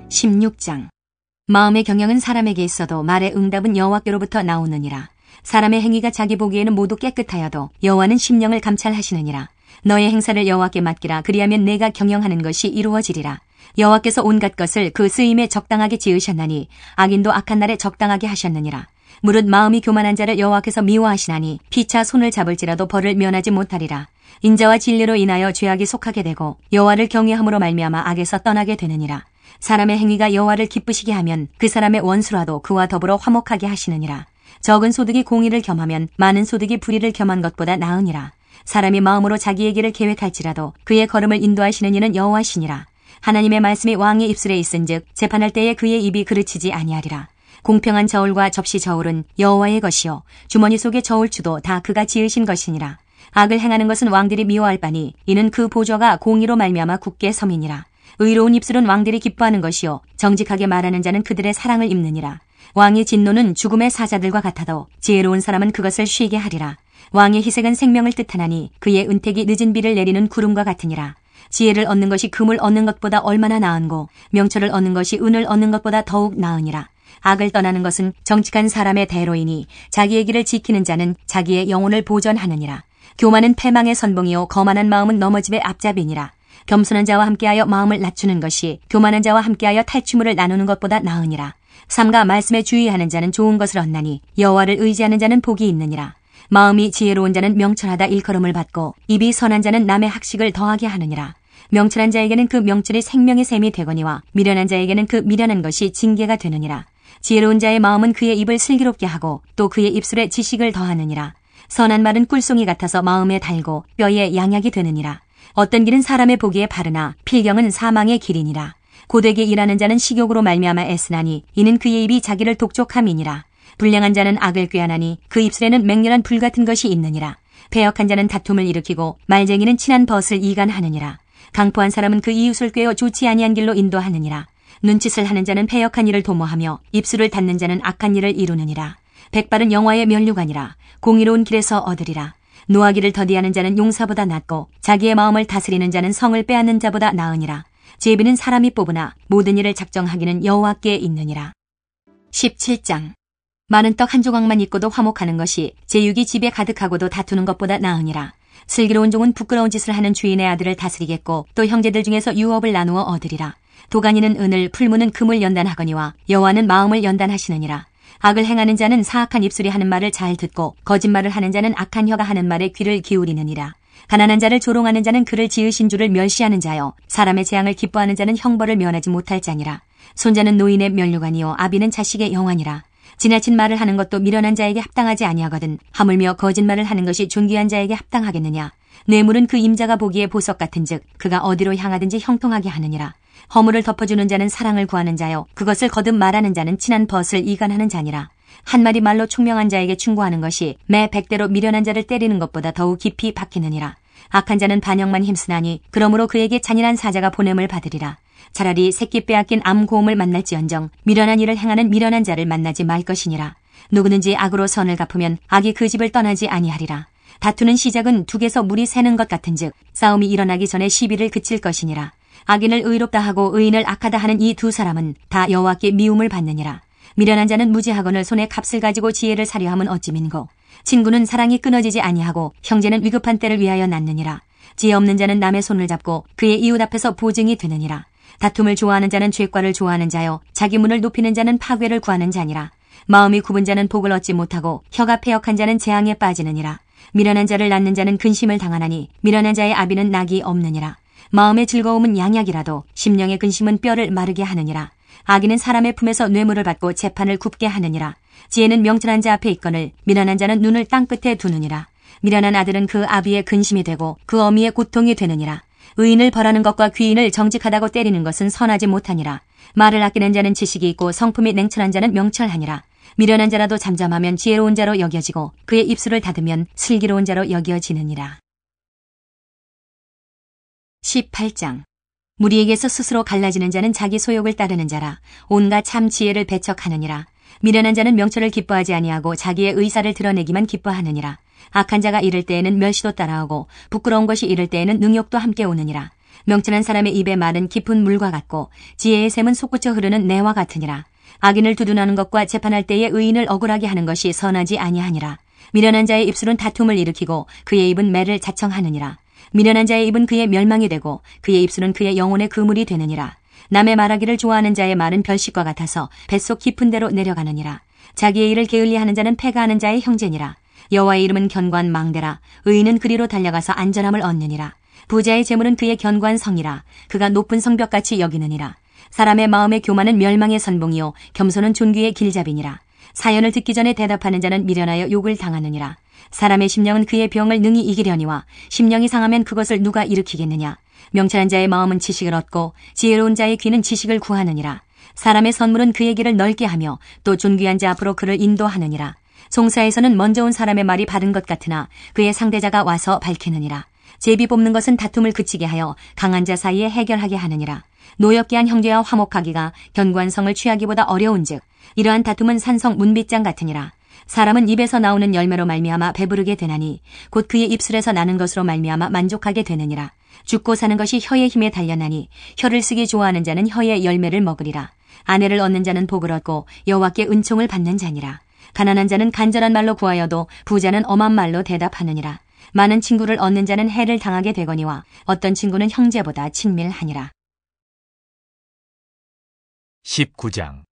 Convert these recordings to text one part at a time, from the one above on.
16장. 마음의 경영은 사람에게 있어도 말의 응답은 여호와께로부터 나오느니라. 사람의 행위가 자기 보기에는 모두 깨끗하여도 여호와는 심령을 감찰하시느니라. 너의 행사를 여호와께 맡기라. 그리하면 내가 경영하는 것이 이루어지리라. 여호와께서 온갖 것을 그 쓰임에 적당하게 지으셨나니 악인도 악한 날에 적당하게 하셨느니라. 무릇 마음이 교만한 자를 여호와께서 미워하시나니 피차 손을 잡을지라도 벌을 면하지 못하리라. 인자와 진리로 인하여 죄악이 속하게 되고 여호와를 경외함으로 말미암아 악에서 떠나게 되느니라. 사람의 행위가 여호와를 기쁘시게 하면 그 사람의 원수라도 그와 더불어 화목하게 하시느니라. 적은 소득이 공의를 겸하면 많은 소득이 불의를 겸한 것보다 나으니라. 사람이 마음으로 자기의 길을 계획할지라도 그의 걸음을 인도하시는 이는 여호와시니라. 하나님의 말씀이 왕의 입술에 있은즉 재판할 때에 그의 입이 그르치지 아니하리라. 공평한 저울과 접시 저울은 여호와의 것이요 주머니 속의 저울추도 다 그가 지으신 것이니라. 악을 행하는 것은 왕들이 미워할 바니 이는 그 보좌가 공의로 말미암아 굳게 섬이니라. 의로운 입술은 왕들이 기뻐하는 것이요 정직하게 말하는 자는 그들의 사랑을 입느니라. 왕의 진노는 죽음의 사자들과 같아도 지혜로운 사람은 그것을 쉬게 하리라. 왕의 희색은 생명을 뜻하나니 그의 은택이 늦은 비를 내리는 구름과 같으니라. 지혜를 얻는 것이 금을 얻는 것보다 얼마나 나은고 명철을 얻는 것이 은을 얻는 것보다 더욱 나으니라. 악을 떠나는 것은 정직한 사람의 대로이니 자기의 길을 지키는 자는 자기의 영혼을 보전하느니라. 교만은 패망의 선봉이요 거만한 마음은 넘어짐의 앞잡이니라. 겸손한 자와 함께하여 마음을 낮추는 것이 교만한 자와 함께하여 탈취물을 나누는 것보다 나으니라. 삼가 말씀에 주의하는 자는 좋은 것을 얻나니 여호와를 의지하는 자는 복이 있느니라. 마음이 지혜로운 자는 명철하다 일컬음을 받고 입이 선한 자는 남의 학식을 더하게 하느니라. 명철한 자에게는 그 명철이 생명의 샘이 되거니와 미련한 자에게는 그 미련한 것이 징계가 되느니라. 지혜로운 자의 마음은 그의 입을 슬기롭게 하고 또 그의 입술에 지식을 더하느니라. 선한 말은 꿀송이 같아서 마음에 달고 뼈에 양약이 되느니라. 어떤 길은 사람의 보기에 바르나 필경은 사망의 길이니라. 고되게 일하는 자는 식욕으로 말미암아 애쓰나니 이는 그의 입이 자기를 독촉함이니라. 불량한 자는 악을 꾀하나니 그 입술에는 맹렬한 불 같은 것이 있느니라. 배역한 자는 다툼을 일으키고 말쟁이는 친한 벗을 이간하느니라. 강포한 사람은 그 이웃을 꾀어 좋지 아니한 길로 인도하느니라. 눈짓을 하는 자는 패역한 일을 도모하며 입술을 닫는 자는 악한 일을 이루느니라. 백발은 영화의 면류관이라. 공의로운 길에서 얻으리라. 노하기를 더디하는 자는 용사보다 낫고 자기의 마음을 다스리는 자는 성을 빼앗는 자보다 나으니라. 제비는 사람이 뽑으나 모든 일을 작정하기는 여호와께 있느니라. 17장. 많은 떡 한 조각만 있고도 화목하는 것이 제육이 집에 가득하고도 다투는 것보다 나으니라. 슬기로운 종은 부끄러운 짓을 하는 주인의 아들을 다스리겠고 또 형제들 중에서 유업을 나누어 얻으리라. 도가니는 은을 풀무는 금을 연단하거니와 여호와는 마음을 연단하시느니라. 악을 행하는 자는 사악한 입술이 하는 말을 잘 듣고 거짓말을 하는 자는 악한 혀가 하는 말에 귀를 기울이느니라. 가난한 자를 조롱하는 자는 그를 지으신 주를 멸시하는 자요 사람의 재앙을 기뻐하는 자는 형벌을 면하지 못할 자니라. 손자는 노인의 면류관이요 아비는 자식의 영환이라. 지나친 말을 하는 것도 미련한 자에게 합당하지 아니하거든 하물며 거짓말을 하는 것이 존귀한 자에게 합당하겠느냐. 뇌물은 그 임자가 보기에 보석 같은즉 그가 어디로 향하든지 형통하게 하느니라. 허물을 덮어주는 자는 사랑을 구하는 자요 그것을 거듭 말하는 자는 친한 벗을 이간하는 자니라. 한 마디 말로 총명한 자에게 충고하는 것이 매 100대로 미련한 자를 때리는 것보다 더욱 깊이 박히느니라. 악한 자는 반역만 힘쓰나니 그러므로 그에게 잔인한 사자가 보냄을 받으리라. 차라리 새끼 빼앗긴 암고음을 만날지언정 미련한 일을 행하는 미련한 자를 만나지 말 것이니라. 누구든지 악으로 선을 갚으면 악이 그 집을 떠나지 아니하리라. 다투는 시작은 둑에서 물이 새는 것 같은즉 싸움이 일어나기 전에 시비를 그칠 것이니라. 악인을 의롭다 하고 의인을 악하다 하는 이 두 사람은 다 여호와께 미움을 받느니라. 미련한 자는 무지하거늘 손에 값을 가지고 지혜를 사려 함은 어찌 민고. 친구는 사랑이 끊어지지 아니하고 형제는 위급한 때를 위하여 낳느니라. 지혜 없는 자는 남의 손을 잡고 그의 이웃 앞에서 보증이 되느니라. 다툼을 좋아하는 자는 죄과를 좋아하는 자요 자기 문을 높이는 자는 파괴를 구하는 자니라. 마음이 굽은 자는 복을 얻지 못하고 혀가 패역한 자는 재앙에 빠지느니라. 미련한 자를 낳는 자는 근심을 당하나니 미련한 자의 아비는 낙이 없느니라. 마음의 즐거움은 양약이라도 심령의 근심은 뼈를 마르게 하느니라. 악인은 사람의 품에서 뇌물을 받고 재판을 굽게 하느니라. 지혜는 명철한 자 앞에 있거늘 미련한 자는 눈을 땅끝에 두느니라. 미련한 아들은 그 아비의 근심이 되고 그 어미의 고통이 되느니라. 의인을 벌하는 것과 귀인을 정직하다고 때리는 것은 선하지 못하니라. 말을 아끼는 자는 지식이 있고 성품이 냉철한 자는 명철하니라. 미련한 자라도 잠잠하면 지혜로운 자로 여겨지고 그의 입술을 닫으면 슬기로운 자로 여겨지느니라. 18장. 무리에게서 스스로 갈라지는 자는 자기 소욕을 따르는 자라. 온갖 참 지혜를 배척하느니라. 미련한 자는 명철을 기뻐하지 아니하고 자기의 의사를 드러내기만 기뻐하느니라. 악한 자가 이를 때에는 멸시도 따라오고 부끄러운 것이 이를 때에는 능욕도 함께 오느니라. 명철한 사람의 입의 말은 깊은 물과 같고 지혜의 샘은 솟구쳐 흐르는 내와 같으니라. 악인을 두둔하는 것과 재판할 때에 의인을 억울하게 하는 것이 선하지 아니하니라. 미련한 자의 입술은 다툼을 일으키고 그의 입은 매를 자청하느니라. 미련한 자의 입은 그의 멸망이 되고 그의 입술은 그의 영혼의 그물이 되느니라. 남의 말하기를 좋아하는 자의 말은 별식과 같아서 뱃속 깊은 데로 내려가느니라. 자기의 일을 게을리하는 자는 패가하는 자의 형제니라. 여호와의 이름은 견고한 망대라. 의인은 그리로 달려가서 안전함을 얻느니라. 부자의 재물은 그의 견고한 성이라. 그가 높은 성벽같이 여기느니라. 사람의 마음의 교만은 멸망의 선봉이요 겸손은 존귀의 길잡이니라. 사연을 듣기 전에 대답하는 자는 미련하여 욕을 당하느니라. 사람의 심령은 그의 병을 능히 이기려니와 심령이 상하면 그것을 누가 일으키겠느냐. 명철한 자의 마음은 지식을 얻고 지혜로운 자의 귀는 지식을 구하느니라. 사람의 선물은 그의 길을 넓게 하며 또 존귀한 자 앞으로 그를 인도하느니라. 송사에서는 먼저 온 사람의 말이 바른 것 같으나 그의 상대자가 와서 밝히느니라. 제비 뽑는 것은 다툼을 그치게 하여 강한 자 사이에 해결하게 하느니라. 노엽게 한 형제와 화목하기가 견고한 성을 취하기보다 어려운즉 이러한 다툼은 산성 문빗장 같으니라. 사람은 입에서 나오는 열매로 말미암아 배부르게 되나니 곧 그의 입술에서 나는 것으로 말미암아 만족하게 되느니라. 죽고 사는 것이 혀의 힘에 달렸나니 혀를 쓰기 좋아하는 자는 혀의 열매를 먹으리라. 아내를 얻는 자는 복을 얻고 여호와께 은총을 받는 자니라. 가난한 자는 간절한 말로 구하여도 부자는 엄한 말로 대답하느니라. 많은 친구를 얻는 자는 해를 당하게 되거니와 어떤 친구는 형제보다 친밀하니라. 19장.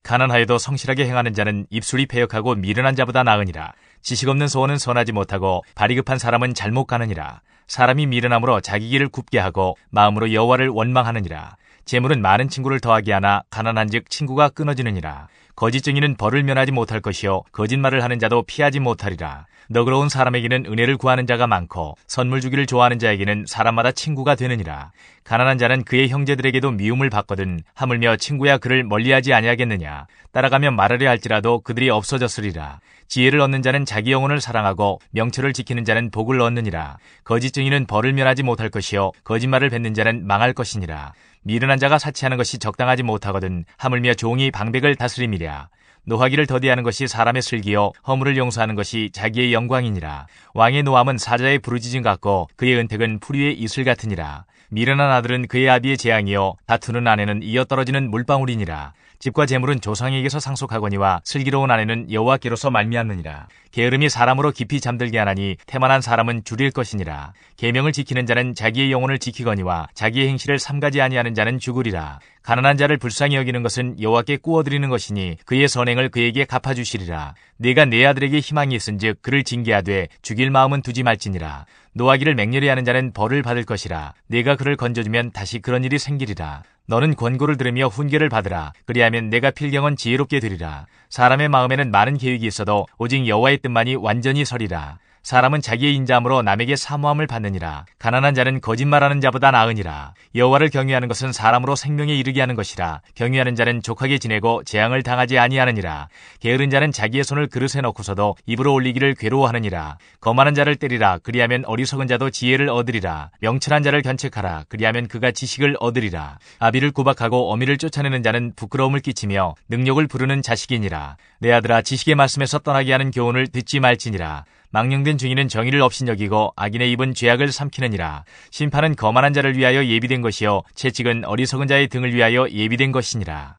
가난하여도 성실하게 행하는 자는 입술이 패역하고 미련한 자보다 나으니라. 지식 없는 소원은 선하지 못하고 발이 급한 사람은 잘못 가느니라. 사람이 미련함으로 자기 길을 굽게 하고 마음으로 여호와를 원망하느니라. 재물은 많은 친구를 더하게 하나 가난한즉 친구가 끊어지느니라. 거짓 증인은 벌을 면하지 못할 것이요 거짓말을 하는 자도 피하지 못하리라. 너그러운 사람에게는 은혜를 구하는 자가 많고 선물 주기를 좋아하는 자에게는 사람마다 친구가 되느니라. 가난한 자는 그의 형제들에게도 미움을 받거든 하물며 친구야 그를 멀리하지 아니하겠느냐. 따라가며 말하려 할지라도 그들이 없어졌으리라. 지혜를 얻는 자는 자기 영혼을 사랑하고 명철을 지키는 자는 복을 얻느니라. 거짓 증인은 벌을 면하지 못할 것이요 거짓말을 뱉는 자는 망할 것이니라. 미련한 자가 사치하는 것이 적당하지 못하거든 하물며 종이 방백을 다스림이랴. 노하기를 더디하는 것이 사람의 슬기요 허물을 용서하는 것이 자기의 영광이니라. 왕의 노함은 사자의 부르짖음 같고 그의 은택은 풀 위의 이슬 같으니라. 미련한 아들은 그의 아비의 재앙이요 다투는 아내는 이어떨어지는 물방울이니라. 집과 재물은 조상에게서 상속하거니와 슬기로운 아내는 여호와께로서 말미암느니라. 게으름이 사람으로 깊이 잠들게 하나니 태만한 사람은 줄일 것이니라. 계명을 지키는 자는 자기의 영혼을 지키거니와 자기의 행실을 삼가지 아니하는 자는 죽으리라. 가난한 자를 불쌍히 여기는 것은 여호와께 꾸어드리는 것이니 그의 선행을 그에게 갚아주시리라. 네가 내 아들에게 희망이 있은즉 그를 징계하되 죽일 마음은 두지 말지니라. 노하기를 맹렬히 하는 자는 벌을 받을 것이라. 네가 그를 건져주면 다시 그런 일이 생기리라. 너는 권고를 들으며 훈계를 받으라. 그리하면 내가 필경은 지혜롭게 되리라. 사람의 마음에는 많은 계획이 있어도 오직 여호와의 뜻만이 완전히 서리라. 사람은 자기의 인자함으로 남에게 사모함을 받느니라. 가난한 자는 거짓말하는 자보다 나으니라. 여호와를 경외하는 것은 사람으로 생명에 이르게 하는 것이라. 경외하는 자는 족하게 지내고 재앙을 당하지 아니하느니라. 게으른 자는 자기의 손을 그릇에 넣고서도 입으로 올리기를 괴로워하느니라. 거만한 자를 때리라. 그리하면 어리석은 자도 지혜를 얻으리라. 명철한 자를 견책하라. 그리하면 그가 지식을 얻으리라. 아비를 구박하고 어미를 쫓아내는 자는 부끄러움을 끼치며 능욕을 부르는 자식이니라. 내 아들아 지식의 말씀에서 떠나게 하는 교훈을 듣지 말지니라. 망령된 증인은 정의를 업신여기고 악인의 입은 죄악을 삼키느니라. 심판은 거만한 자를 위하여 예비된 것이요 채찍은 어리석은 자의 등을 위하여 예비된 것이니라.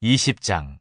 20장.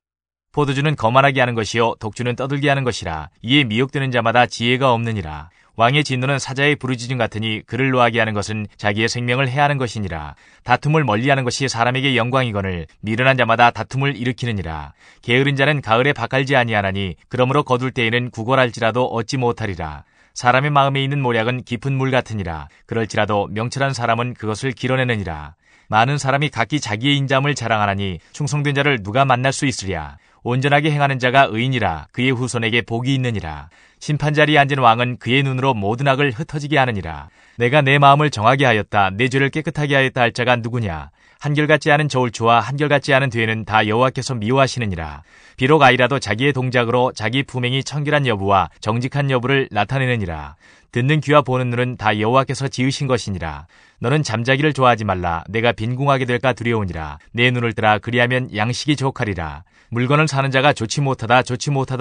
포도주는 거만하게 하는 것이요 독주는 떠들게 하는 것이라. 이에 미혹되는 자마다 지혜가 없느니라. 왕의 진노는 사자의 부르짖음 같으니 그를 노하게 하는 것은 자기의 생명을 해하는 것이니라. 다툼을 멀리하는 것이 사람에게 영광이거늘 미련한 자마다 다툼을 일으키느니라. 게으른 자는 가을에 밭갈지 아니하나니 그러므로 거둘 때에는 구걸할지라도 얻지 못하리라. 사람의 마음에 있는 모략은 깊은 물 같으니라. 그럴지라도 명철한 사람은 그것을 길어내느니라. 많은 사람이 각기 자기의 인자함을 자랑하나니 충성된 자를 누가 만날 수 있으랴. 온전하게 행하는 자가 의인이라. 그의 후손에게 복이 있느니라. 심판 자리에 앉은 왕은 그의 눈으로 모든 악을 흩어지게 하느니라. 내가 내 마음을 정하게 하였다. 내 죄를 깨끗하게 하였다 할 자가 누구냐. 한결같지 않은 저울추와 한결같지 않은 뒤에는 다 여호와께서 미워하시느니라. 비록 아이라도 자기의 동작으로 자기 품행이 청결한 여부와 정직한 여부를 나타내느니라. 듣는 귀와 보는 눈은 다 여호와께서 지으신 것이니라. 너는 잠자기를 좋아하지 말라. 내가 빈궁하게 될까 두려우니라. 내 눈을 뜨라. 그리하면 양식이 족하리라. 물건을 사는 자가 좋지 못하다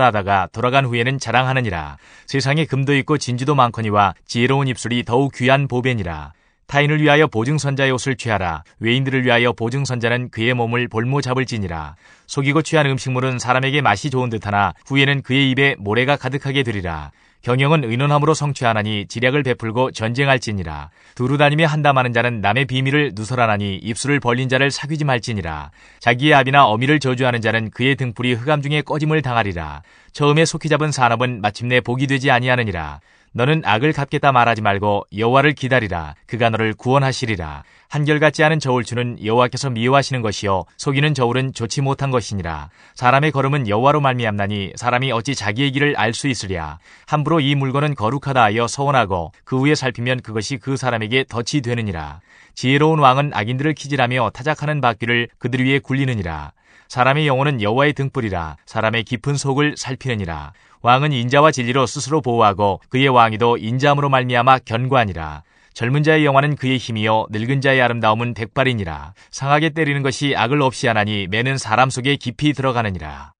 하다가 돌아간 후에는 자랑하느니라. 세상에 금도 있고 진주도 많거니와 지혜로운 입술이 더욱 귀한 보배니라. 타인을 위하여 보증선자의 옷을 취하라. 외인들을 위하여 보증선자는 그의 몸을 볼모 잡을지니라. 속이고 취한 음식물은 사람에게 맛이 좋은 듯하나 후에는 그의 입에 모래가 가득하게 되리라. 경영은 의논함으로 성취하나니 지략을 베풀고 전쟁할지니라. 두루 다니며 한담하는 자는 남의 비밀을 누설하나니 입술을 벌린 자를 사귀지 말지니라. 자기의 아비나 어미를 저주하는 자는 그의 등불이 흑암 중에 꺼짐을 당하리라. 처음에 속히 잡은 산업은 마침내 복이 되지 아니하느니라. 너는 악을 갚겠다 말하지 말고 여호와를 기다리라. 그가 너를 구원하시리라. 한결같지 않은 저울추는 여호와께서 미워하시는 것이요 속이는 저울은 좋지 못한 것이니라. 사람의 걸음은 여호와로 말미암나니 사람이 어찌 자기의 길을 알 수 있으랴. 함부로 이 물건은 거룩하다 하여 서원하고 그 후에 살피면 그것이 그 사람에게 덫이 되느니라. 지혜로운 왕은 악인들을 키질하며 타작하는 바퀴를 그들 위에 굴리느니라. 사람의 영혼은 여호와의 등불이라. 사람의 깊은 속을 살피느니라. 왕은 인자와 진리로 스스로 보호하고 그의 왕위도 인자함으로 말미암아 견고하니라. 젊은 자의 영화는 그의 힘이요 늙은 자의 아름다움은 백발이니라. 상하게 때리는 것이 악을 없이 하나니 매는 사람 속에 깊이 들어가느니라.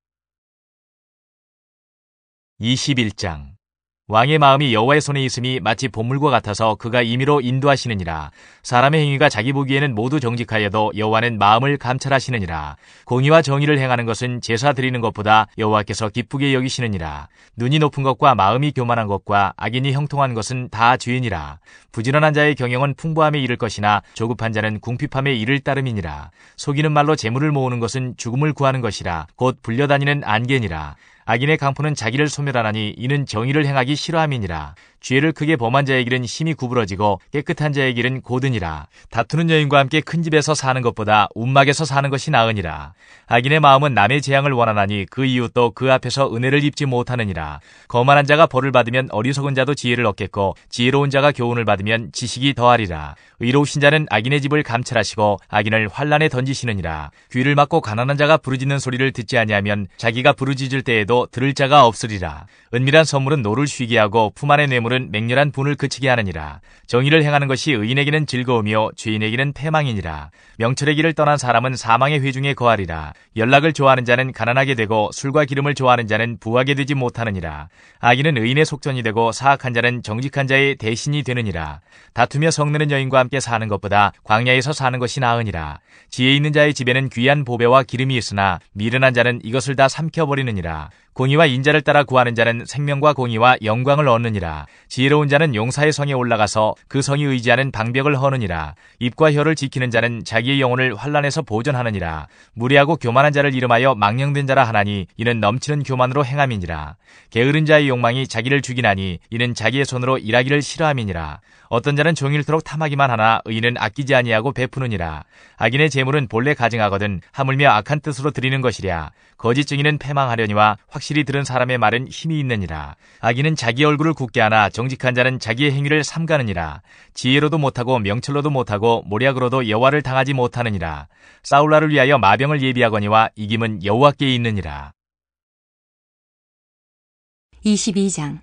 21장 왕의 마음이 여호와의 손에 있음이 마치 보물과 같아서 그가 임의로 인도하시느니라. 사람의 행위가 자기 보기에는 모두 정직하여도 여호와는 마음을 감찰하시느니라. 공의와 정의를 행하는 것은 제사 드리는 것보다 여호와께서 기쁘게 여기시느니라. 눈이 높은 것과 마음이 교만한 것과 악인이 형통한 것은 다 죄이니라. 부지런한 자의 경영은 풍부함에 이를 것이나 조급한 자는 궁핍함에 이를 따름이니라. 속이는 말로 재물을 모으는 것은 죽음을 구하는 것이라. 곧 불려다니는 안개니라. 악인의 강포는 자기를 소멸하나니 이는 정의를 행하기 싫어함이니라. 죄를 크게 범한 자의 길은 힘이 구부러지고 깨끗한 자의 길은 고드니라. 다투는 여인과 함께 큰 집에서 사는 것보다 움막에서 사는 것이 나으니라. 악인의 마음은 남의 재앙을 원하나니 그 이웃도 그 앞에서 은혜를 입지 못하느니라. 거만한 자가 벌을 받으면 어리석은 자도 지혜를 얻겠고 지혜로운 자가 교훈을 받으면 지식이 더하리라. 의로우신 자는 악인의 집을 감찰하시고 악인을 환란에 던지시느니라. 귀를 막고 가난한 자가 부르짖는 소리를 듣지 아니하면 자기가 부르짖을 때에도 들을 자가 없으리라. 은밀한 선물은 노를 쉬게 하고 품 안의 뇌물은 맹렬한 분을 그치게 하느니라. 정의를 행하는 것이 의인에게는 즐거우며 죄인에게는 패망이니라. 명철의 길을 떠난 사람은 사망의 회중에 거하리라. 연락을 좋아하는 자는 가난하게 되고 술과 기름을 좋아하는 자는 부하게 되지 못하느니라. 악인은 의인의 속전이 되고 사악한 자는 정직한 자의 대신이 되느니라. 다투며 성내는 여인과 함께 사는 것보다 광야에서 사는 것이 나으니라. 지혜 있는 자의 집에는 귀한 보배와 기름이 있으나 미련한 자는 이것을 다 삼켜버리느니라. 공의와 인자를 따라 구하는 자는 생명과 공의와 영광을 얻느니라. 지혜로운 자는 용사의 성에 올라가서 그 성이 의지하는 방벽을 허느니라. 입과 혀를 지키는 자는 자기의 영혼을 환난에서 보존하느니라. 무례하고 교만한 자를 이름하여 망령된 자라 하나니 이는 넘치는 교만으로 행함이니라. 게으른 자의 욕망이 자기를 죽이나니 이는 자기의 손으로 일하기를 싫어함이니라. 어떤 자는 종일토록 탐하기만 하나 의인은 아끼지 아니하고 베푸느니라. 악인의 재물은 본래 가증하거든 하물며 악한 뜻으로 드리는 것이랴. 거짓 증인은 패망하려니와 확실히 들은 사람의 말은 힘이 있느니라. 악인은 자기 얼굴을 굳게 하나 정직한 자는 자기의 행위를 삼가느니라. 지혜로도 못하고 명철로도 못하고 모략으로도 여호와를 당하지 못하느니라. 싸울날을 위하여 마병을 예비하거니와 이김은 여호와께 있느니라. 22장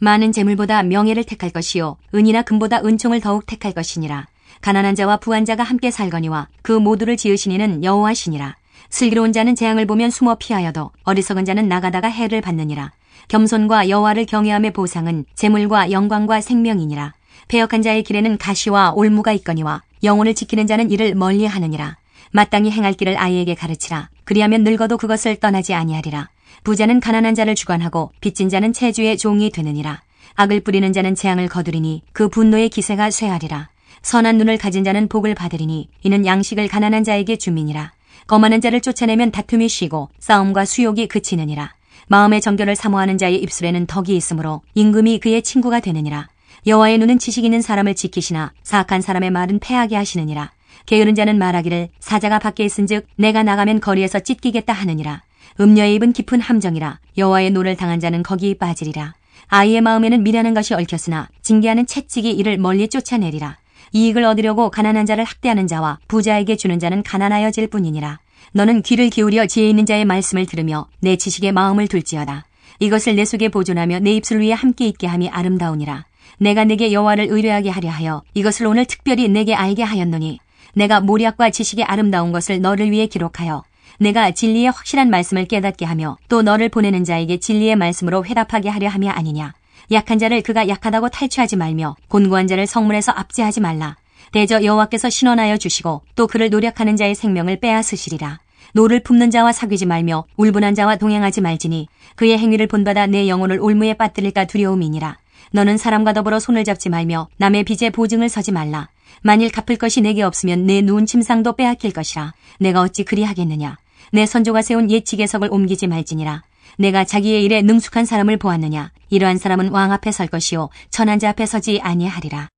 많은 재물보다 명예를 택할 것이요 은이나 금보다 은총을 더욱 택할 것이니라. 가난한 자와 부한 자가 함께 살거니와 그 모두를 지으신 이는 여호와시니라. 슬기로운 자는 재앙을 보면 숨어 피하여도 어리석은 자는 나가다가 해를 받느니라. 겸손과 여호와를 경외함의 보상은 재물과 영광과 생명이니라. 패역한 자의 길에는 가시와 올무가 있거니와 영혼을 지키는 자는 이를 멀리하느니라. 마땅히 행할 길을 아이에게 가르치라. 그리하면 늙어도 그것을 떠나지 아니하리라. 부자는 가난한 자를 주관하고 빚진 자는 채주의 종이 되느니라. 악을 뿌리는 자는 재앙을 거두리니 그 분노의 기세가 쇠하리라. 선한 눈을 가진 자는 복을 받으리니 이는 양식을 가난한 자에게 주민이라. 거만한 자를 쫓아내면 다툼이 쉬고 싸움과 수욕이 그치느니라. 마음의 정결을 사모하는 자의 입술에는 덕이 있으므로 임금이 그의 친구가 되느니라. 여호와의 눈은 지식 있는 사람을 지키시나 사악한 사람의 말은 패하게 하시느니라. 게으른 자는 말하기를 사자가 밖에 있은즉 내가 나가면 거리에서 찢기겠다 하느니라. 음녀의 입은 깊은 함정이라. 여호와의 노를 당한 자는 거기 빠지리라. 아이의 마음에는 미련한 것이 얽혔으나 징계하는 채찍이 이를 멀리 쫓아내리라. 이익을 얻으려고 가난한 자를 학대하는 자와 부자에게 주는 자는 가난하여질 뿐이니라. 너는 귀를 기울여 지혜 있는 자의 말씀을 들으며 내 지식에 마음을 둘지어다. 이것을 내 속에 보존하며 내 입술 위에 함께 있게 함이 아름다우니라. 내가 내게 여호와를 의뢰하게 하려 하여 이것을 오늘 특별히 내게 알게 하였노니 내가 모략과 지식의 아름다운 것을 너를 위해 기록하여 내가 진리의 확실한 말씀을 깨닫게 하며 또 너를 보내는 자에게 진리의 말씀으로 회답하게 하려 함이 아니냐. 약한 자를 그가 약하다고 탈취하지 말며 곤고한 자를 성문에서 압제하지 말라. 대저 여호와께서 신원하여 주시고 또 그를 노력하는 자의 생명을 빼앗으시리라. 노를 품는 자와 사귀지 말며 울분한 자와 동행하지 말지니 그의 행위를 본받아 내 영혼을 올무에 빠뜨릴까 두려움이니라. 너는 사람과 더불어 손을 잡지 말며 남의 빚에 보증을 서지 말라. 만일 갚을 것이 내게 없으면 내 누운 침상도 빼앗길 것이라. 내가 어찌 그리하겠느냐. 내 선조가 세운 옛 지계석을 옮기지 말지니라. 내가 자기의 일에 능숙한 사람을 보았느냐. 이러한 사람은 왕 앞에 설 것이요 천한 자 앞에 서지 아니하리라.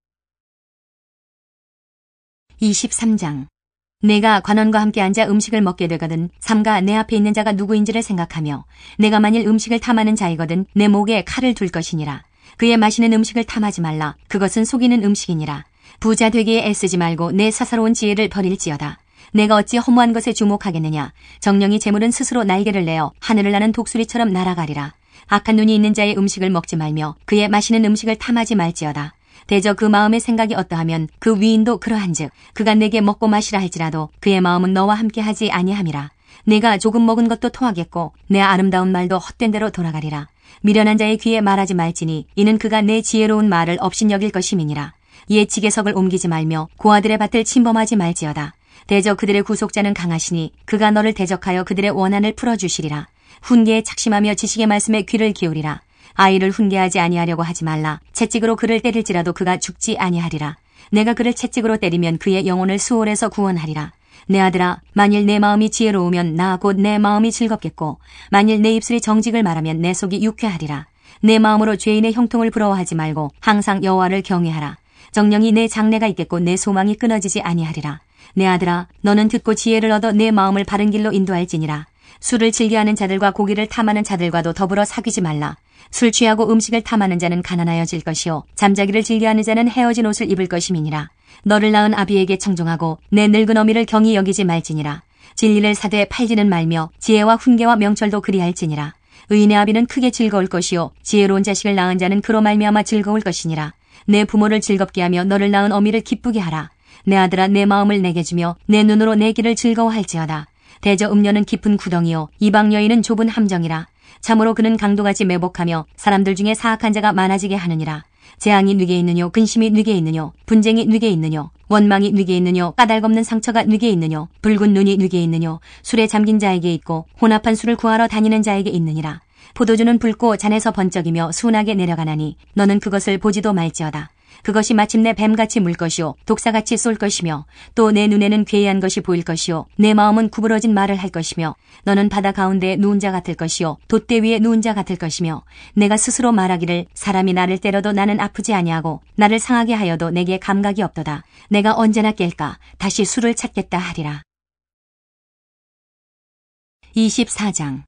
23장. 내가 관원과 함께 앉아 음식을 먹게 되거든 삼가 내 앞에 있는 자가 누구인지를 생각하며 내가 만일 음식을 탐하는 자이거든 내 목에 칼을 둘 것이니라. 그의 마시는 음식을 탐하지 말라. 그것은 속이는 음식이니라. 부자 되기에 애쓰지 말고 내 사사로운 지혜를 버릴지어다. 내가 어찌 허무한 것에 주목하겠느냐. 정령이 재물은 스스로 날개를 내어 하늘을 나는 독수리처럼 날아가리라. 악한 눈이 있는 자의 음식을 먹지 말며 그의 마시는 음식을 탐하지 말지어다. 대저 그 마음의 생각이 어떠하면 그 위인도 그러한즉 그가 내게 먹고 마시라 할지라도 그의 마음은 너와 함께하지 아니함이라. 내가 조금 먹은 것도 토하겠고 내 아름다운 말도 헛된 대로 돌아가리라. 미련한 자의 귀에 말하지 말지니 이는 그가 내 지혜로운 말을 업신여길 것임이니라. 옛 지계석을 옮기지 말며 고아들의 밭을 침범하지 말지어다. 대저 그들의 구속자는 강하시니 그가 너를 대적하여 그들의 원한을 풀어주시리라. 훈계에 착심하며 지식의 말씀에 귀를 기울이라. 아이를 훈계하지 아니하려고 하지 말라. 채찍으로 그를 때릴지라도 그가 죽지 아니하리라. 내가 그를 채찍으로 때리면 그의 영혼을 수월에서 구원하리라. 내 아들아, 만일 내 마음이 지혜로우면 나 곧 내 마음이 즐겁겠고 만일 내 입술이 정직을 말하면 내 속이 유쾌하리라. 내 마음으로 죄인의 형통을 부러워하지 말고 항상 여호와를 경외하라. 정령이 내 장래가 있겠고 내 소망이 끊어지지 아니하리라. 내 아들아, 너는 듣고 지혜를 얻어 내 마음을 바른 길로 인도할지니라. 술을 즐겨하는 자들과 고기를 탐하는 자들과도 더불어 사귀지 말라. 술 취하고 음식을 탐하는 자는 가난하여질 것이요 잠자기를 즐겨하는 자는 헤어진 옷을 입을 것임이니라. 너를 낳은 아비에게 청종하고 내 늙은 어미를 경히 여기지 말지니라. 진리를 사되 팔지는 말며 지혜와 훈계와 명철도 그리할지니라. 의인의 아비는 크게 즐거울 것이요 지혜로운 자식을 낳은 자는 그로 말미암아 즐거울 것이니라. 내 부모를 즐겁게 하며 너를 낳은 어미를 기쁘게 하라. 내 아들아, 내 마음을 내게 주며 내 눈으로 내 길을 즐거워할지어다. 대저 음녀는 깊은 구덩이요 이방 여인은 좁은 함정이라. 참으로 그는 강도같이 매복하며 사람들 중에 사악한 자가 많아지게 하느니라. 재앙이 네게 있느뇨 근심이 네게 있느뇨 분쟁이 네게 있느뇨 원망이 네게 있느뇨 까닭없는 상처가 네게 있느뇨 붉은 눈이 네게 있느뇨 술에 잠긴 자에게 있고 혼합한 술을 구하러 다니는 자에게 있느니라. 포도주는 붉고 잔에서 번쩍이며 순하게 내려가나니 너는 그것을 보지도 말지어다. 그것이 마침내 뱀같이 물 것이요 독사같이 쏠 것이며 또 내 눈에는 괴이한 것이 보일 것이요 내 마음은 구부러진 말을 할 것이며 너는 바다 가운데에 누운 자 같을 것이요 돛대 위에 누운 자 같을 것이며 내가 스스로 말하기를 사람이 나를 때려도 나는 아프지 아니하고 나를 상하게 하여도 내게 감각이 없도다. 내가 언제나 깰까 다시 술을 찾겠다 하리라. 24장.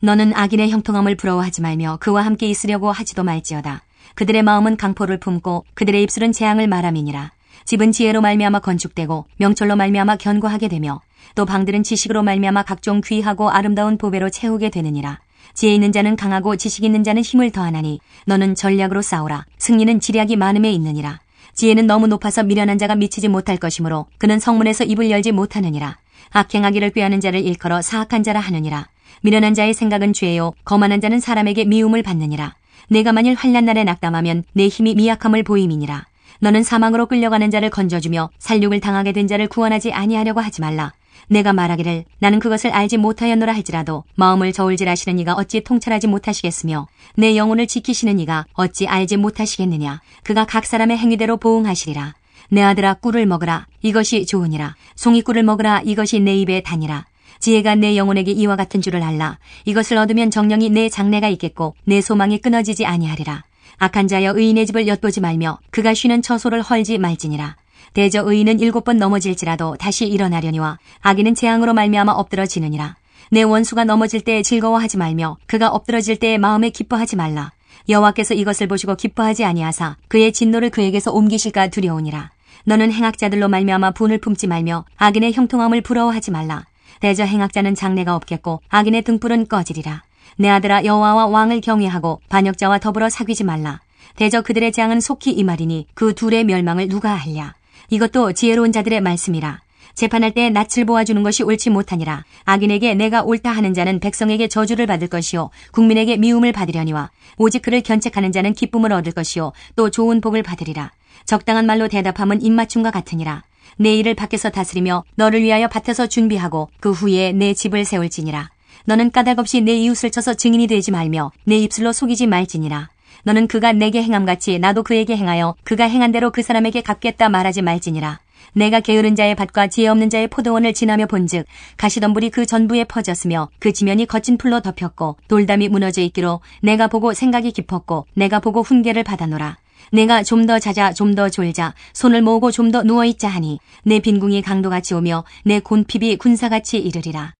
너는 악인의 형통함을 부러워하지 말며 그와 함께 있으려고 하지도 말지어다. 그들의 마음은 강포를 품고 그들의 입술은 재앙을 말함이니라. 집은 지혜로 말미암아 건축되고 명철로 말미암아 견고하게 되며 또 방들은 지식으로 말미암아 각종 귀하고 아름다운 보배로 채우게 되느니라. 지혜 있는 자는 강하고 지식 있는 자는 힘을 더하나니 너는 전략으로 싸우라. 승리는 지략이 많음에 있느니라. 지혜는 너무 높아서 미련한 자가 미치지 못할 것이므로 그는 성문에서 입을 열지 못하느니라. 악행하기를 꾀하는 자를 일컬어 사악한 자라 하느니라. 미련한 자의 생각은 죄요 거만한 자는 사람에게 미움을 받느니라. 내가 만일 환난 날에 낙담하면 내 힘이 미약함을 보임이니라. 너는 사망으로 끌려가는 자를 건져주며 살육을 당하게 된 자를 구원하지 아니하려고 하지 말라. 내가 말하기를 나는 그것을 알지 못하였노라 할지라도 마음을 저울질하시는 이가 어찌 통찰하지 못하시겠으며 내 영혼을 지키시는 이가 어찌 알지 못하시겠느냐. 그가 각 사람의 행위대로 보응하시리라. 내 아들아, 꿀을 먹으라. 이것이 좋으니라. 송이꿀을 먹으라. 이것이 내 입에 다니라. 지혜가 내 영혼에게 이와 같은 줄을 알라. 이것을 얻으면 정령이 내 장래가 있겠고 내 소망이 끊어지지 아니하리라. 악한 자여 의인의 집을 엿보지 말며 그가 쉬는 처소를 헐지 말지니라. 대저 의인은 7번 넘어질지라도 다시 일어나려니와 악인은 재앙으로 말미암아 엎드러지느니라. 내 원수가 넘어질 때에 즐거워하지 말며 그가 엎드러질 때에 마음에 기뻐하지 말라. 여호와께서 이것을 보시고 기뻐하지 아니하사 그의 진노를 그에게서 옮기실까 두려우니라. 너는 행악자들로 말미암아 분을 품지 말며 악인의 형통함을 부러워하지 말라. 대저 행악자는 장래가 없겠고 악인의 등불은 꺼지리라. 내 아들아, 여호와와 왕을 경외하고 반역자와 더불어 사귀지 말라. 대저 그들의 재앙은 속히 임하리니 그 둘의 멸망을 누가 알랴. 이것도 지혜로운 자들의 말씀이라. 재판할 때 낯을 보아주는 것이 옳지 못하니라. 악인에게 내가 옳다 하는 자는 백성에게 저주를 받을 것이요 국민에게 미움을 받으려니와 오직 그를 견책하는 자는 기쁨을 얻을 것이요 또 좋은 복을 받으리라. 적당한 말로 대답함은 입맞춤과 같으니라. 내 일을 밖에서 다스리며 너를 위하여 밭에서 준비하고 그 후에 내 집을 세울지니라. 너는 까닭없이 내 이웃을 쳐서 증인이 되지 말며 내 입술로 속이지 말지니라. 너는 그가 내게 행함같이 나도 그에게 행하여 그가 행한 대로 그 사람에게 갚겠다 말하지 말지니라. 내가 게으른 자의 밭과 지혜 없는 자의 포도원을 지나며 본즉 가시덤불이 그 전부에 퍼졌으며 그 지면이 거친 풀로 덮였고 돌담이 무너져 있기로 내가 보고 생각이 깊었고 내가 보고 훈계를 받아노라. 내가 좀 더 자자 좀 더 졸자 손을 모으고 좀 더 누워있자 하니 내 빈궁이 강도같이 오며 내 곤핍이 군사같이 이르리라.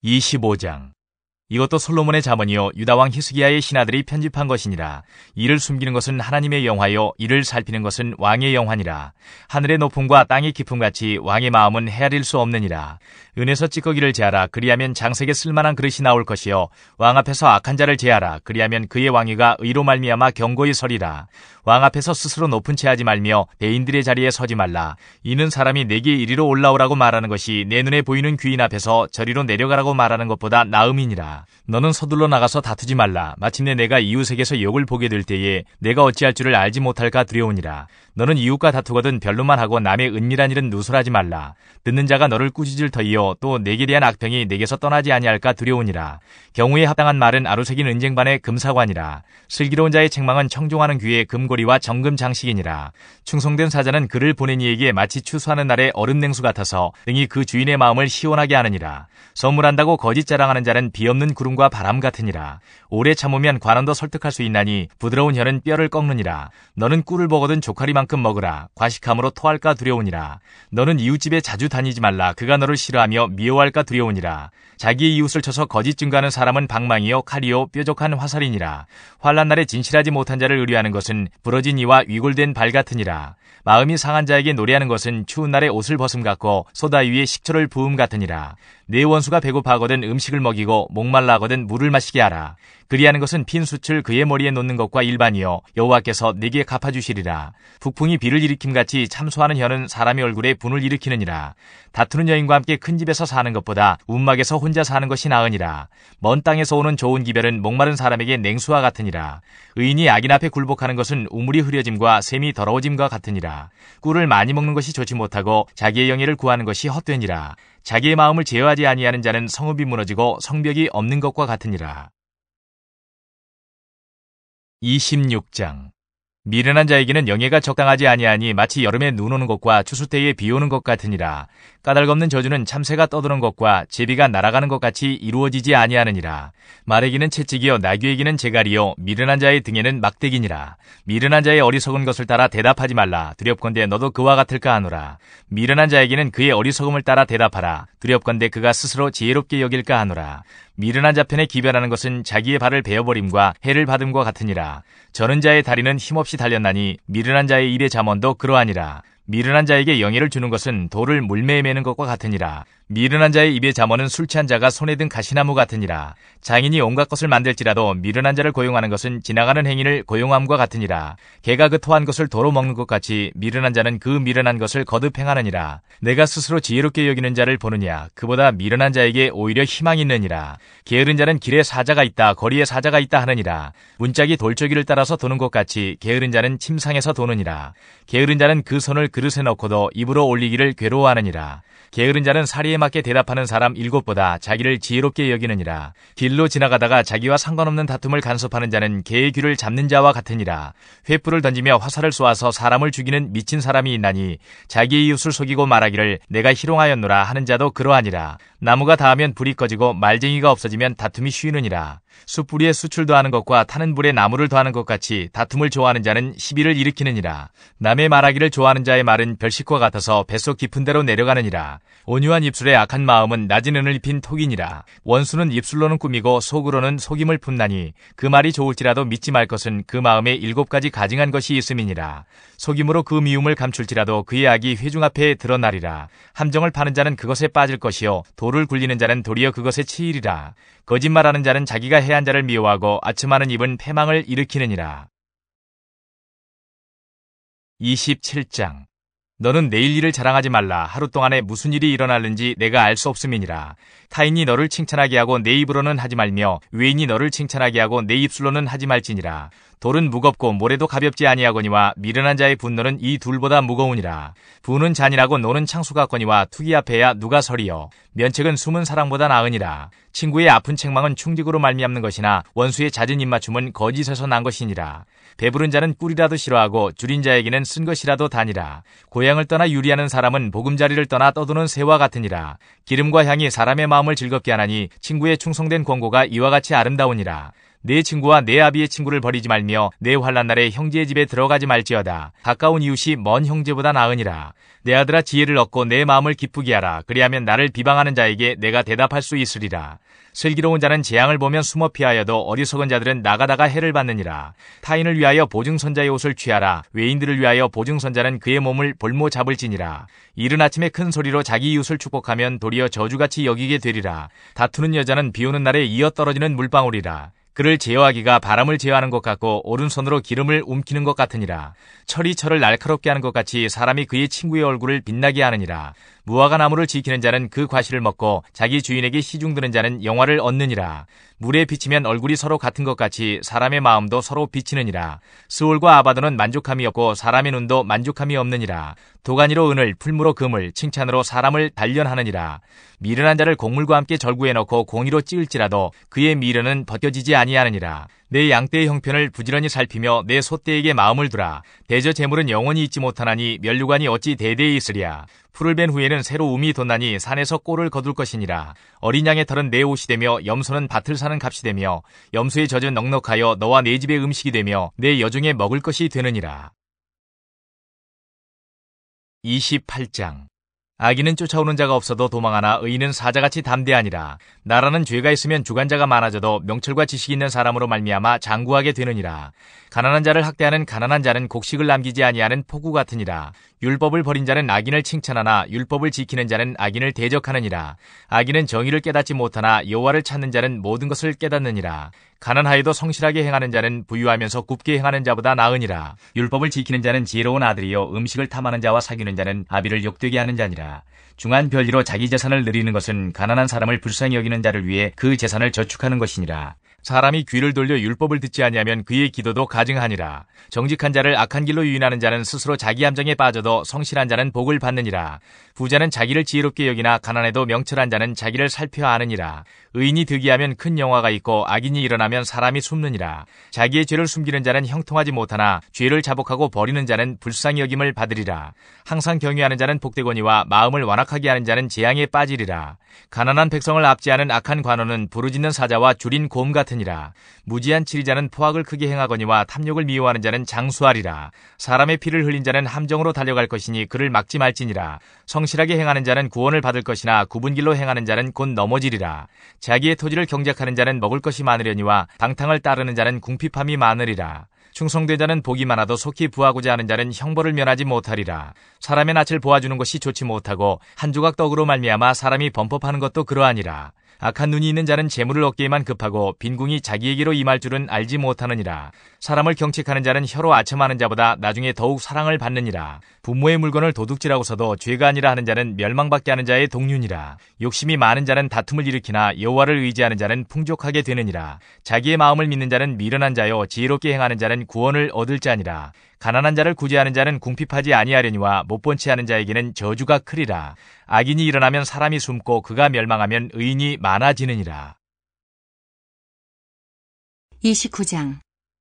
25장. 이것도 솔로몬의 잠언이요 유다왕 히스기야의 신하들이 편집한 것이니라. 이를 숨기는 것은 하나님의 영화요 이를 살피는 것은 왕의 영화니라. 하늘의 높음과 땅의 깊음같이 왕의 마음은 헤아릴 수 없느니라. 은에서 찌꺼기를 제하라. 그리하면 장색에 쓸만한 그릇이 나올 것이요 왕 앞에서 악한 자를 제하라. 그리하면 그의 왕위가 의로 말미암아 견고히 서리라. 왕 앞에서 스스로 높은 채 하지 말며 대인들의 자리에 서지 말라. 이는 사람이 내게 이리로 올라오라고 말하는 것이 내 눈에 보이는 귀인 앞에서 저리로 내려가라고 말하는 것보다 나음이니라. 너는 서둘러 나가서 다투지 말라. 마침내 내가 이웃에게서 욕을 보게 될 때에 내가 어찌할 줄을 알지 못할까 두려우니라. 너는 이웃과 다투거든 변론만 하고 남의 은밀한 일은 누설하지 말라. 듣는 자가 너를 꾸짖을 터이요 또 내게 대한 악평이 내게서 떠나지 아니할까 두려우니라. 경우에 합당한 말은 아루새긴 은쟁반의 금사관이라. 슬기로운 자의 책망은 청종하는 귀에 금고리와 정금 장식이니라. 충성된 사자는 그를 보낸 이에게 마치 추수하는 날의 얼음 냉수 같아서 등이 그 주인의 마음을 시원하게 하느니라. 선물한다고 거짓 자랑하는 자는 비없는 구름과 바람 같으니라. 오래 참으면 관원도 설득할 수 있나니 부드러운 혀는 뼈를 꺾느니라. 너는 꿀을 먹거든 조카리만큼 먹으라. 과식함으로 토할까 두려우니라. 너는 이웃집에 자주 다니지 말라. 그가 너를 싫어하며 미워할까 두려우니라. 자기의 이웃을 쳐서 거짓 증거하는 사람은 방망이요 칼이요 뾰족한 화살이니라. 환난 날에 진실하지 못한 자를 의뢰하는 것은 부러진 이와 위골된 발 같으니라. 마음이 상한 자에게 노래하는 것은 추운 날에 옷을 벗음 같고 소다 위에 식초를 부음 같으니라. 내 원수가 배고파하거든 음식을 먹이고 목말라 하거든 물을 마시게 하라. 그리하는 것은 핀 숯을 그의 머리에 놓는 것과 일반이요 여호와께서 내게 갚아주시리라. 북풍이 비를 일으킴같이 참소하는 혀는 사람의 얼굴에 분을 일으키느니라. 다투는 여인과 함께 큰 집에서 사는 것보다 움막에서 혼자 사는 것이 나으니라. 먼 땅에서 오는 좋은 기별은 목마른 사람에게 냉수와 같으니라. 의인이 악인 앞에 굴복하는 것은 우물이 흐려짐과 샘이 더러워짐과 같으니라. 꿀을 많이 먹는 것이 좋지 못하고 자기의 영예를 구하는 것이 헛되니라. 자기의 마음을 제어하지 아니하는 자는 성읍이 무너지고 성벽이 없는 것과 같으니라. 26장. 미련한 자에게는 영예가 적당하지 아니하니 마치 여름에 눈 오는 것과 추수 때에 비 오는 것 같으니라. 까닭없는 저주는 참새가 떠드는 것과 제비가 날아가는 것 같이 이루어지지 아니하느니라. 말에게는 채찍이요 나귀에게는 제갈이요 미련한 자의 등에는 막대기니라. 미련한 자의 어리석은 것을 따라 대답하지 말라. 두렵건대 너도 그와 같을까 하노라. 미련한 자에게는 그의 어리석음을 따라 대답하라. 두렵건대 그가 스스로 지혜롭게 여길까 하노라. 미련한 자 편에 기별하는 것은 자기의 발을 베어버림과 해를 받음과 같으니라. 저는 자의 다리는 힘없이 달렸나니 미련한 자의 입의 잠언도 그러하니라. 미련한 자에게 영예를 주는 것은 돌을 물매에 매는 것과 같으니라. 미련한 자의 입의 잠언은 술 취한 자가 손에 든 가시나무 같으니라. 장인이 온갖 것을 만들지라도 미련한 자를 고용하는 것은 지나가는 행인을 고용함과 같으니라. 개가 그 토한 것을 도로 먹는 것 같이 미련한 자는 그 미련한 것을 거듭 행하느니라. 내가 스스로 지혜롭게 여기는 자를 보느냐. 그보다 미련한 자에게 오히려 희망이 있느니라. 게으른 자는 길에 사자가 있다 거리에 사자가 있다 하느니라. 문짝이 돌저기를 따라서 도는 것 같이 게으른 자는 침상에서 도느니라. 게으른 자는 그 손을 그릇에 넣고도 입으로 올리기를 괴로워하느니라. 게으른 자는 사리에 맞게 대답하는 사람 7보다 자기를 지혜롭게 여기느니라. 길로 지나가다가 자기와 상관없는 다툼을 간섭하는 자는 개의 귀를 잡는 자와 같으니라. 횃불을 던지며 화살을 쏘아서 사람을 죽이는 미친 사람이 있나니 자기의 이웃을 속이고 말하기를 내가 희롱하였노라 하는 자도 그러하니라. 나무가 닿으면 불이 꺼지고 말쟁이가 없어지면 다툼이 쉬느니라. 숯불에 수출 더하는 것과 타는 불에 나무를 더하는 것 같이 다툼을 좋아하는 자는 시비를 일으키느니라. 남의 말하기를 좋아하는 자의 말은 별식과 같아서 뱃속 깊은 데로 내려가느니라. 온유한 입술에 악한 마음은 낮은 은을 입힌 톡이니라. 원수는 입술로는 꾸미고 속으로는 속임을 품나니 그 말이 좋을지라도 믿지 말 것은 그 마음에 7가지 가증한 것이 있음이니라. 속임으로 그 미움을 감출지라도 그의 악이 회중 앞에 드러나리라. 함정을 파는 자는 그것에 빠질 것이요 돌을 굴리는 자는 도리어 그것에 치이리라. 거짓말하는 자는 자기가 해한 자를 미워하고 아첨하는 입은 패망을 일으키느니라. 27장. 너는 내일 일을 자랑하지 말라. 하루 동안에 무슨 일이 일어날는지 내가 알 수 없음이니라. 타인이 너를 칭찬하게 하고 내 입으로는 하지 말며 외인이 너를 칭찬하게 하고 내 입술로는 하지 말지니라. 돌은 무겁고 모래도 가볍지 아니하거니와 미련한 자의 분노는 이 둘보다 무거우니라. 부는 잔인하고 노는 창수 같거니와 투기 앞에야 누가 서리요. 면책은 숨은 사랑보다 나으니라. 친구의 아픈 책망은 충직으로 말미암는 것이나 원수의 잦은 입맞춤은 거짓에서 난 것이니라. 배부른 자는 꿀이라도 싫어하고 줄인 자에게는 쓴 것이라도 다니라. 고향을 떠나 유리하는 사람은 보금자리를 떠나 떠도는 새와 같으니라. 기름과 향이 사람의 마음을 즐겁게 하나니 친구의 충성된 권고가 이와 같이 아름다우니라. 내 친구와 내 아비의 친구를 버리지 말며 내 환난 날에 형제의 집에 들어가지 말지어다. 가까운 이웃이 먼 형제보다 나으니라. 내 아들아 지혜를 얻고 내 마음을 기쁘게 하라. 그리하면 나를 비방하는 자에게 내가 대답할 수 있으리라. 슬기로운 자는 재앙을 보면 숨어 피하여도 어리석은 자들은 나가다가 해를 받느니라. 타인을 위하여 보증선자의 옷을 취하라. 외인들을 위하여 보증선자는 그의 몸을 볼모 잡을지니라. 이른 아침에 큰 소리로 자기 이웃을 축복하면 도리어 저주같이 여기게 되리라. 다투는 여자는 비오는 날에 이어 떨어지는 물방울이라. 그를 제어하기가 바람을 제어하는 것 같고 오른손으로 기름을 움키는 것 같으니라. 철이 철을 날카롭게 하는 것 같이 사람이 그의 친구의 얼굴을 빛나게 하느니라. 무화과 나무를 지키는 자는 그 과실을 먹고 자기 주인에게 시중드는 자는 영화를 얻느니라. 물에 비치면 얼굴이 서로 같은 것 같이 사람의 마음도 서로 비치느니라. 스올과 아바도는 만족함이 없고 사람의 눈도 만족함이 없느니라. 도가니로 은을, 풀무로 금을, 칭찬으로 사람을 단련하느니라. 미련한 자를 곡물과 함께 절구해 넣고 공의로 찌을지라도 그의 미련은 벗겨지지 아니하느니라. 내 양떼의 형편을 부지런히 살피며 내 소떼에게 마음을 두라. 대저 재물은 영원히 있지 못하나니 면류관이 어찌 대대에 있으랴. 풀을 벤 후에는 새로 움이 돋나니 산에서 꼴을 거둘 것이니라. 어린 양의 털은 내 옷이 되며 염소는 밭을 사는 값이 되며 염소의 젖은 넉넉하여 너와 내 집의 음식이 되며 내 여중에 먹을 것이 되느니라. 28장. 악인은 쫓아오는 자가 없어도 도망하나 의인은 사자같이 담대하니라. 나라는 죄가 있으면 주관자가 많아져도 명철과 지식이 있는 사람으로 말미암아 장구하게 되느니라. 가난한 자를 학대하는 가난한 자는 곡식을 남기지 아니하는 폭우 같으니라. 율법을 버린 자는 악인을 칭찬하나 율법을 지키는 자는 악인을 대적하느니라. 악인은 정의를 깨닫지 못하나 여호와를 찾는 자는 모든 것을 깨닫느니라. 가난하여도 성실하게 행하는 자는 부유하면서 굽게 행하는 자보다 나으니라. 율법을 지키는 자는 지혜로운 아들이요 음식을 탐하는 자와 사귀는 자는 아비를 욕되게 하는 자니라. 중한 별리로 자기 재산을 누리는 것은 가난한 사람을 불쌍히 여기는 자를 위해 그 재산을 저축하는 것이니라. 사람이 귀를 돌려 율법을 듣지 아니하면 그의 기도도 가증하니라. 정직한 자를 악한 길로 유인하는 자는 스스로 자기 함정에 빠져도 성실한 자는 복을 받느니라. 부자는 자기를 지혜롭게 여기나 가난해도 명철한 자는 자기를 살펴 아느니라. 의인이 득이하면 큰 영화가 있고 악인이 일어나면 사람이 숨느니라. 자기의 죄를 숨기는 자는 형통하지 못하나 죄를 자복하고 버리는 자는 불쌍히 여김을 받으리라. 항상 경외하는 자는 복되거니와 마음을 완악하게 하는 자는 재앙에 빠지리라. 가난한 백성을 압제하는 악한 관원은 부르짖는 사자와 줄인 곰 같으니라. 무지한 치리자는 포악을 크게 행하거니와 탐욕을 미워하는 자는 장수하리라. 사람의 피를 흘린 자는 함정으로 달려갈 것이니 그를 막지 말지니라. 성실하게 행하는 자는 구원을 받을 것이나 굽은 길로 행하는 자는 곧 넘어지리라. 자기의 토지를 경작하는 자는 먹을 것이 많으려니와 방탕을 따르는 자는 궁핍함이 많으리라. 충성된 자는 복이 많아도 속히 부하고자 하는 자는 형벌을 면하지 못하리라. 사람의 낯을 보아주는 것이 좋지 못하고 한 조각 떡으로 말미암아 사람이 범법하는 것도 그러하니라. 악한 눈이 있는 자는 재물을 얻기에만 급하고 빈궁이 자기에게로 임할 줄은 알지 못하느니라. 사람을 경책하는 자는 혀로 아첨하는 자보다 나중에 더욱 사랑을 받느니라. 부모의 물건을 도둑질하고서도 죄가 아니라 하는 자는 멸망받게 하는 자의 동류니라. 욕심이 많은 자는 다툼을 일으키나 여호와를 의지하는 자는 풍족하게 되느니라. 자기의 마음을 믿는 자는 미련한 자요 지혜롭게 행하는 자는 구원을 얻을 자니라. 가난한 자를 구제하는 자는 궁핍하지 아니하려니와 못본 채 하는 자에게는 저주가 크리라. 악인이 일어나면 사람이 숨고 그가 멸망하면 의인이 많아지느니라. 29장.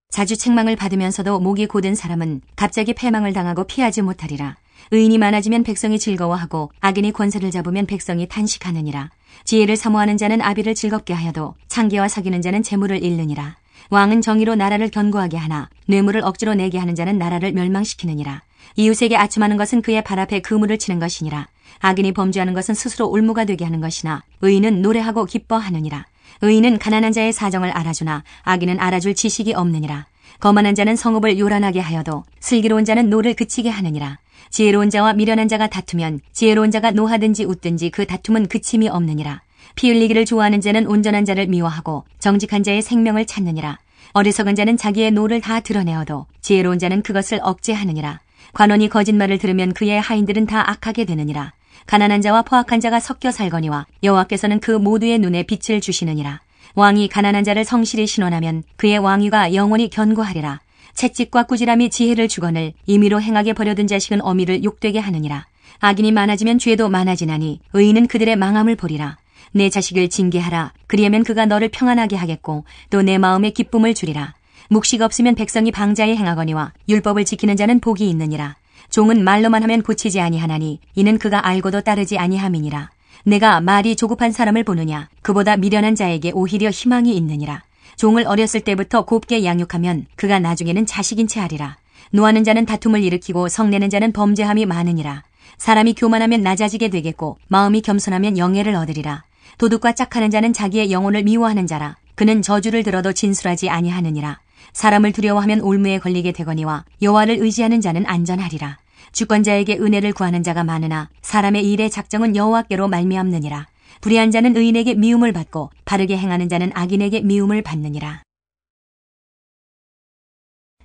자주 책망을 받으면서도 목이 곧은 사람은 갑자기 패망을 당하고 피하지 못하리라. 의인이 많아지면 백성이 즐거워하고 악인이 권세를 잡으면 백성이 탄식하느니라. 지혜를 사모하는 자는 아비를 즐겁게 하여도 창기와 사귀는 자는 재물을 잃느니라. 왕은 정의로 나라를 견고하게 하나 뇌물을 억지로 내게 하는 자는 나라를 멸망시키느니라. 이웃에게 아첨하는 것은 그의 발 앞에 그물을 치는 것이니라. 악인이 범죄하는 것은 스스로 올무가 되게 하는 것이나 의인은 노래하고 기뻐하느니라. 의인은 가난한 자의 사정을 알아주나 악인은 알아줄 지식이 없느니라. 거만한 자는 성읍을 요란하게 하여도 슬기로운 자는 노를 그치게 하느니라. 지혜로운 자와 미련한 자가 다투면 지혜로운 자가 노하든지 웃든지 그 다툼은 그침이 없느니라. 피 흘리기를 좋아하는 자는 온전한 자를 미워하고 정직한 자의 생명을 찾느니라. 어리석은 자는 자기의 노를 다 드러내어도 지혜로운 자는 그것을 억제하느니라. 관원이 거짓말을 들으면 그의 하인들은 다 악하게 되느니라. 가난한 자와 포악한 자가 섞여 살거니와 여호와께서는 그 모두의 눈에 빛을 주시느니라. 왕이 가난한 자를 성실히 신원하면 그의 왕위가 영원히 견고하리라. 채찍과 꾸지람이 지혜를 주거늘 임의로 행하게 버려둔 자식은 어미를 욕되게 하느니라. 악인이 많아지면 죄도 많아지나니 의인은 그들의 망함을 보리라. 내 자식을 징계하라. 그리하면 그가 너를 평안하게 하겠고 또 내 마음에 기쁨을 주리라. 묵시가 없으면 백성이 방자에 행하거니와 율법을 지키는 자는 복이 있느니라. 종은 말로만 하면 고치지 아니하나니 이는 그가 알고도 따르지 아니함이니라. 내가 말이 조급한 사람을 보느냐. 그보다 미련한 자에게 오히려 희망이 있느니라. 종을 어렸을 때부터 곱게 양육하면 그가 나중에는 자식인 채 하리라. 노하는 자는 다툼을 일으키고 성내는 자는 범죄함이 많으니라. 사람이 교만하면 낮아지게 되겠고 마음이 겸손하면 영예를 얻으리라. 도둑과 짝하는 자는 자기의 영혼을 미워하는 자라. 그는 저주를 들어도 진술하지 아니하느니라. 사람을 두려워하면 올무에 걸리게 되거니와 여호와를 의지하는 자는 안전하리라. 주권자에게 은혜를 구하는 자가 많으나 사람의 일의 작정은 여호와께로 말미암느니라. 불의한 자는 의인에게 미움을 받고 바르게 행하는 자는 악인에게 미움을 받느니라.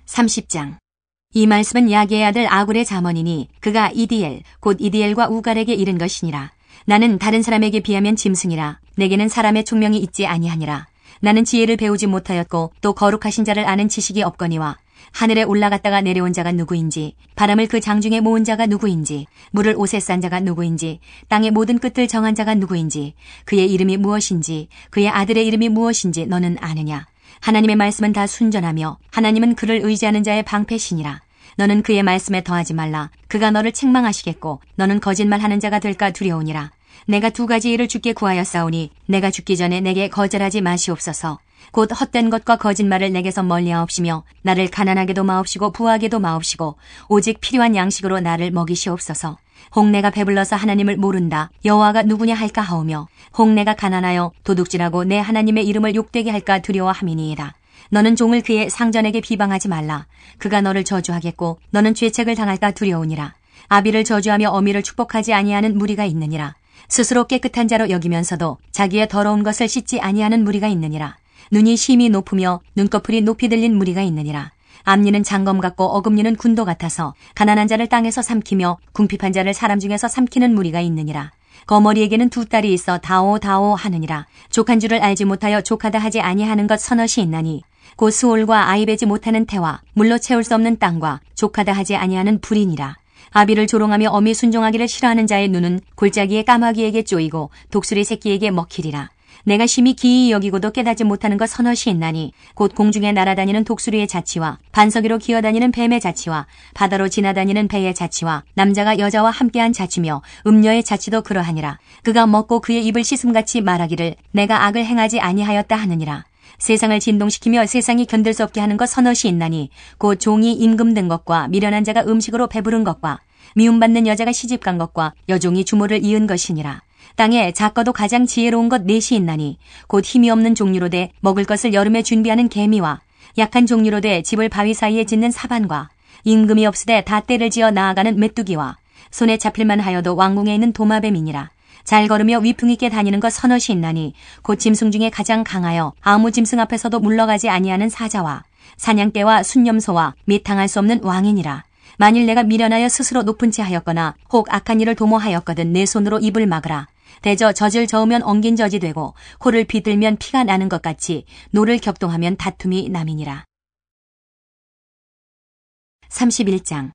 30장. 이 말씀은 야게의 아들 아굴의 잠언이니 그가 이디엘 곧 이디엘과 우갈에게 이른 것이니라. 나는 다른 사람에게 비하면 짐승이라. 내게는 사람의 총명이 있지 아니하니라. 나는 지혜를 배우지 못하였고 또 거룩하신 자를 아는 지식이 없거니와 하늘에 올라갔다가 내려온 자가 누구인지 바람을 그 장중에 모은 자가 누구인지 물을 옷에 싼 자가 누구인지 땅의 모든 끝을 정한 자가 누구인지 그의 이름이 무엇인지 그의 아들의 이름이 무엇인지 너는 아느냐. 하나님의 말씀은 다 순전하며 하나님은 그를 의지하는 자의 방패시니라. 너는 그의 말씀에 더하지 말라. 그가 너를 책망하시겠고 너는 거짓말하는 자가 될까 두려우니라. 내가 두 가지 일을 주께 구하였사오니 내가 죽기 전에 내게 거절하지 마시옵소서. 곧 헛된 것과 거짓말을 내게서 멀리하옵시며 나를 가난하게도 마옵시고 부하게도 마옵시고 오직 필요한 양식으로 나를 먹이시옵소서. 혹 내가 배불러서 하나님을 모른다 여호와가 누구냐 할까 하오며 혹 내가 가난하여 도둑질하고 내 하나님의 이름을 욕되게 할까 두려워함이니이다. 너는 종을 그의 상전에게 비방하지 말라. 그가 너를 저주하겠고 너는 죄책을 당할까 두려우니라. 아비를 저주하며 어미를 축복하지 아니하는 무리가 있느니라. 스스로 깨끗한 자로 여기면서도 자기의 더러운 것을 씻지 아니하는 무리가 있느니라. 눈이 심히 높으며 눈꺼풀이 높이 들린 무리가 있느니라. 앞니는 장검 같고 어금니는 군도 같아서 가난한 자를 땅에서 삼키며 궁핍한 자를 사람 중에서 삼키는 무리가 있느니라. 거머리에게는 두 딸이 있어 다오 다오 하느니라. 족한 줄을 알지 못하여 족하다 하지 아니하는 것 서너시 있나니 곧 수올과 아이 베지 못하는 태와 물로 채울 수 없는 땅과 족하다 하지 아니하는 불이니라. 아비를 조롱하며 어미 순종하기를 싫어하는 자의 눈은 골짜기의 까마귀에게 쪼이고 독수리 새끼에게 먹히리라. 내가 심히 기이 여기고도 깨닫지 못하는 것 서너시 있나니 곧 공중에 날아다니는 독수리의 자치와 반석 위로 기어다니는 뱀의 자치와 바다로 지나다니는 배의 자치와 남자가 여자와 함께한 자치며 음녀의 자치도 그러하니라. 그가 먹고 그의 입을 씻음같이 말하기를 내가 악을 행하지 아니하였다 하느니라. 세상을 진동시키며 세상이 견딜 수 없게 하는 것 서너시 있나니 곧 종이 임금 든 것과 미련한 자가 음식으로 배부른 것과 미움받는 여자가 시집간 것과 여종이 주모를 이은 것이니라. 땅에 작고도 가장 지혜로운 것 넷이 있나니 곧 힘이 없는 종류로 돼 먹을 것을 여름에 준비하는 개미와 약한 종류로 돼 집을 바위 사이에 짓는 사반과 임금이 없으되 다 때를 지어 나아가는 메뚜기와 손에 잡힐만 하여도 왕궁에 있는 도마뱀이니라. 잘 걸으며 위풍 있게 다니는 것 서너시 있나니 곧 짐승 중에 가장 강하여 아무 짐승 앞에서도 물러가지 아니하는 사자와 사냥개와 순념소와 및 당할 수 없는 왕이니라. 만일 내가 미련하여 스스로 높은 채 하였거나 혹 악한 일을 도모하였거든 내 손으로 입을 막으라. 대저 젖을 저으면 엉긴 젖이 되고 코를 비들면 피가 나는 것 같이 노를 격동하면 다툼이 남이니라. 31장.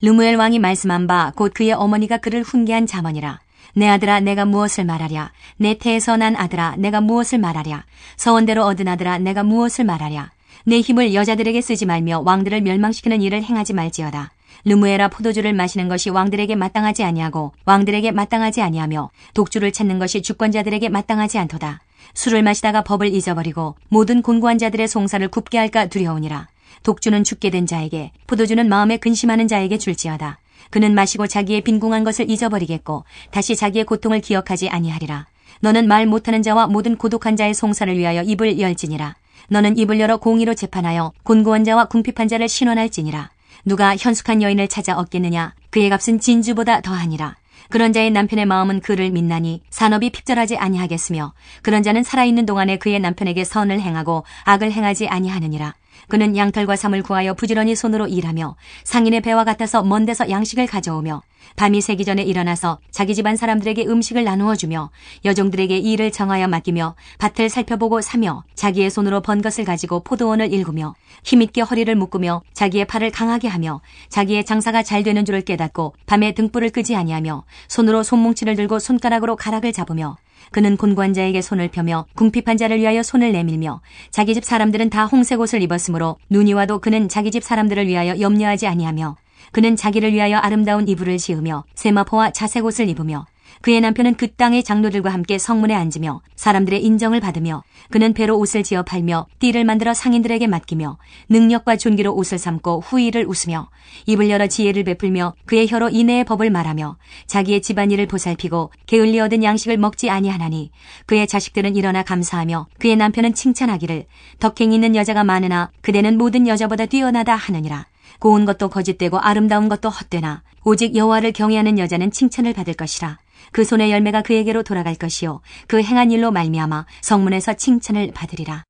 르무엘 왕이 말씀한 바 곧 그의 어머니가 그를 훈계한 잠언이라. 내 아들아 내가 무엇을 말하랴. 내 태에서 난 아들아 내가 무엇을 말하랴. 서원대로 얻은 아들아 내가 무엇을 말하랴. 내 힘을 여자들에게 쓰지 말며 왕들을 멸망시키는 일을 행하지 말지어다. 르무엘아 포도주를 마시는 것이 왕들에게 마땅하지 아니하고 왕들에게 마땅하지 아니하며 독주를 찾는 것이 주권자들에게 마땅하지 않도다. 술을 마시다가 법을 잊어버리고 모든 곤고한 자들의 송사를 굽게 할까 두려우니라. 독주는 죽게 된 자에게 포도주는 마음에 근심하는 자에게 줄지어다. 그는 마시고 자기의 빈궁한 것을 잊어버리겠고 다시 자기의 고통을 기억하지 아니하리라. 너는 말 못하는 자와 모든 고독한 자의 송사를 위하여 입을 열지니라. 너는 입을 열어 공의로 재판하여 곤고한 자와 궁핍한 자를 신원할지니라. 누가 현숙한 여인을 찾아 얻겠느냐. 그의 값은 진주보다 더하니라. 그런 자의 남편의 마음은 그를 믿나니 산업이 핍절하지 아니하겠으며 그런 자는 살아있는 동안에 그의 남편에게 선을 행하고 악을 행하지 아니하느니라. 그는 양털과 삼을 구하여 부지런히 손으로 일하며 상인의 배와 같아서 먼 데서 양식을 가져오며 밤이 새기 전에 일어나서 자기 집안 사람들에게 음식을 나누어 주며 여종들에게 일을 정하여 맡기며 밭을 살펴보고 사며 자기의 손으로 번 것을 가지고 포도원을 일구며 힘있게 허리를 묶으며 자기의 팔을 강하게 하며 자기의 장사가 잘 되는 줄을 깨닫고 밤에 등불을 끄지 아니하며 손으로 손뭉치를 들고 손가락으로 가락을 잡으며 그는 곤고한 자에게 손을 펴며 궁핍한 자를 위하여 손을 내밀며 자기 집 사람들은 다 홍색 옷을 입었으므로 눈이 와도 그는 자기 집 사람들을 위하여 염려하지 아니하며 그는 자기를 위하여 아름다운 이불을 지으며 세마포와 자색 옷을 입으며 그의 남편은 그 땅의 장로들과 함께 성문에 앉으며 사람들의 인정을 받으며 그는 배로 옷을 지어 팔며 띠를 만들어 상인들에게 맡기며 능력과 존귀로 옷을 삼고 후의를 웃으며 입을 열어 지혜를 베풀며 그의 혀로 인애의 법을 말하며 자기의 집안일을 보살피고 게을리 얻은 양식을 먹지 아니하나니 그의 자식들은 일어나 감사하며 그의 남편은 칭찬하기를 덕행 있는 여자가 많으나 그대는 모든 여자보다 뛰어나다 하느니라. 고운 것도 거짓되고 아름다운 것도 헛되나 오직 여호와를 경외하는 여자는 칭찬을 받을 것이라. 그 손의 열매가 그에게로 돌아갈 것이요 그 행한 일로 말미암아 성문에서 칭찬을 받으리라.